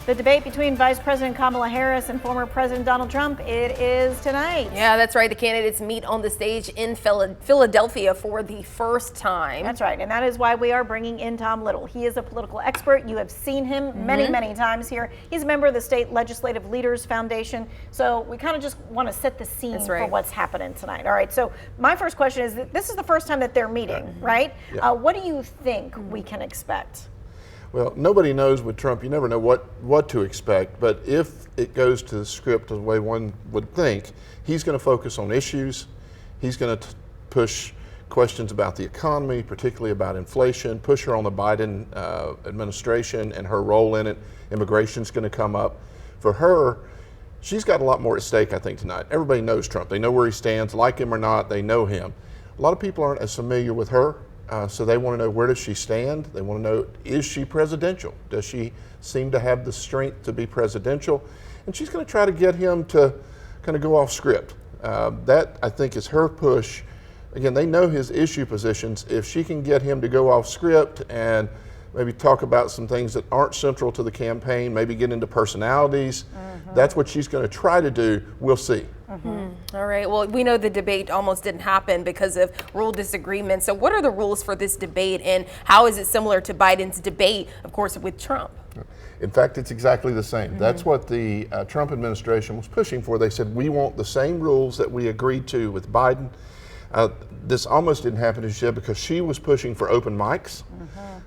The debate between Vice President Kamala Harris and former President Donald Trump, it is tonight. Yeah, that's right. The candidates meet on the stage in Philadelphia for the first time. That's right, and that is why we are bringing in Thom Little. He is a political expert. You have seen him many, many times here. He's a member of the State Legislative Leaders Foundation, so we kind of just want to set the scene for what's happening tonight. All right, so my first question is, this is the first time that they're meeting, right? Yeah. What do you think we can expect? Well, nobody knows with Trump. You never know what to expect. But if it goes to the script the way one would think, he's going to focus on issues. He's going to push questions about the economy, particularly about inflation, push her on the Biden administration and her role in it. Immigration's going to come up. For her, she's got a lot more at stake, I think, tonight. Everybody knows Trump. They know where he stands. Like him or not, they know him. A lot of people aren't as familiar with her. So they want to know, where does she stand? They want to know, is she presidential? Does she seem to have the strength to be presidential? And she's going to try to get him to kind of go off script. That, I think, is her push. Again, they know his issue positions. If she can get him to go off script and maybe talk about some things that aren't central to the campaign, maybe get into personalities, that's what she's going to try to do. We'll see. All right. Well, we know the debate almost didn't happen because of rule disagreements. So what are the rules for this debate, and how is it similar to Biden's debate, of course, with Trump? In fact, it's exactly the same. That's what the Trump administration was pushing for. They said, we want the same rules that we agreed to with Biden. This almost didn't happen, as she said, because she was pushing for open mics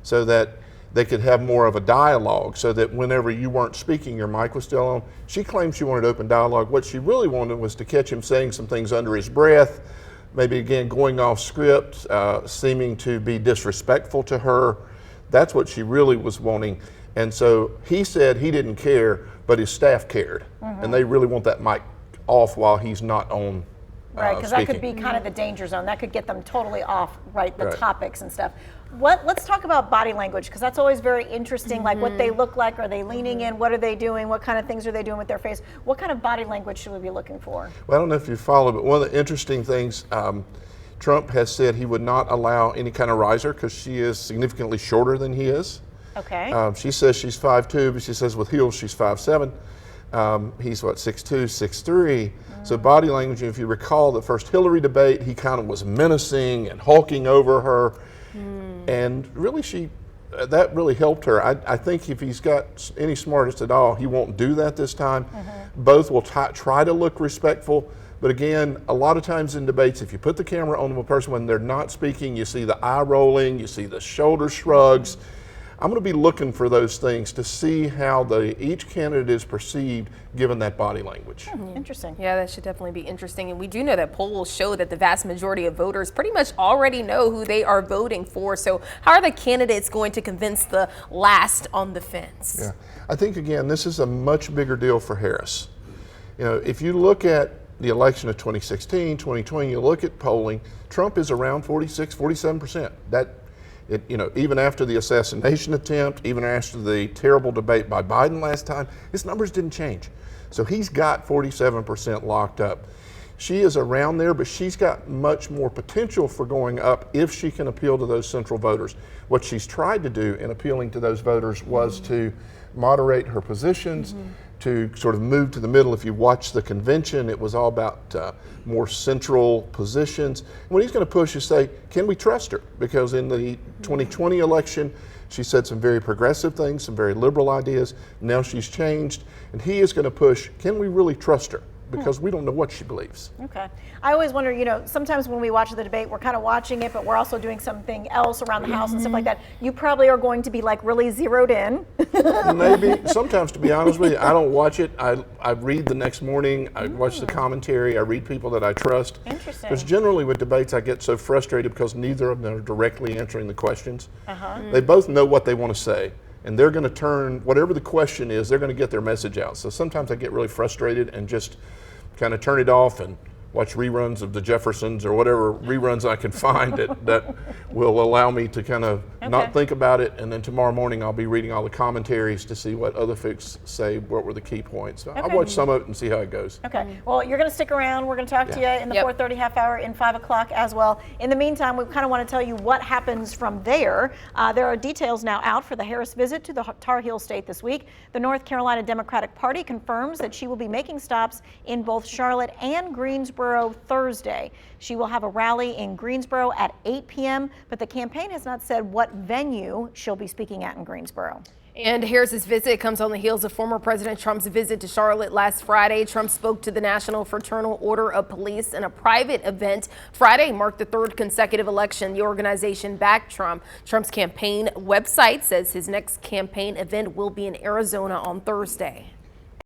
so that they could have more of a dialogue, so that whenever you weren't speaking, your mic was still on. She claimed she wanted open dialogue. What she really wanted was to catch him saying some things under his breath, maybe again going off script, seeming to be disrespectful to her. That's what she really was wanting. And so he said he didn't care, but his staff cared. And they really want that mic off while he's not on. Right, because that could be kind of the danger zone. That could get them totally off, the topics and stuff. Let's talk about body language, because that's always very interesting, like what they look like. Are they leaning in? What are they doing? What kind of things are they doing with their face? What kind of body language should we be looking for? Well, I don't know if you follow, but one of the interesting things, Trump has said he would not allow any kind of riser because she is significantly shorter than he is. Okay. She says she's 5'2", but she says with heels she's 5'7". He's what, 6'2", 6'3". So body language, if you recall the first Hillary debate, he kind of was menacing and hulking over her. And really that really helped her. I think if he's got any smartest at all, he won't do that this time. Both will try to look respectful. But again, a lot of times in debates, if you put the camera on a person when they're not speaking, you see the eye rolling, you see the shoulder shrugs. I'm going to be looking for those things to see how each candidate is perceived given that body language. Interesting. Yeah, that should definitely be interesting. And we do know that polls show that the vast majority of voters pretty much already know who they are voting for. So how are the candidates going to convince the last on the fence? Yeah, I think, again, this is a much bigger deal for Harris. You know, if you look at the election of 2016, 2020, you look at polling, Trump is around 46, 47%. Even after the assassination attempt, even after the terrible debate by Biden last time, his numbers didn't change. So he's got 47% locked up. She is around there, but she's got much more potential for going up if she can appeal to those central voters. What she's tried to do in appealing to those voters was to moderate her positions, to sort of move to the middle. If you watch the convention, it was all about more central positions. What he's going to push is say, can we trust her? Because in the 2020 election, she said some very progressive things, some very liberal ideas. Now she's changed, and he is going to push, can we really trust her? Because we don't know what she believes. Okay. I always wonder, sometimes when we watch the debate, we're kind of watching it, but we're also doing something else around the house and stuff like that. You probably are going to be like really zeroed in. Maybe. Sometimes, to be honest with you, I don't watch it. I read the next morning. I watch the commentary. I read people that I trust. Interesting. Because generally with debates, I get so frustrated because neither of them are directly answering the questions. They both know what they want to say, and they're going to turn, whatever the question is, they're going to get their message out. So sometimes I get really frustrated and just kind of turn it off and watch reruns of the Jeffersons or whatever reruns I can find that will allow me to kind of not think about it. And then tomorrow morning I'll be reading all the commentaries to see what other folks say, what were the key points. So I'll watch some of it and see how it goes. Okay. Well, you're going to stick around. We're going to talk to you in the 4:30 half hour, in 5 o'clock as well. In the meantime, we kind of want to tell you what happens from there. There are details now out for the Harris visit to the Tar Heel State this week. The North Carolina Democratic Party confirms that she will be making stops in both Charlotte and Greensboro Thursday. She will have a rally in Greensboro at 8 p.m., but the campaign has not said what venue she'll be speaking at in Greensboro. And Harris's visit comes on the heels of former President Trump's visit to Charlotte last Friday. Trump spoke to the National Fraternal Order of Police in a private event. Friday marked the third consecutive election the organization backed Trump. Trump's campaign website says his next campaign event will be in Arizona on Thursday.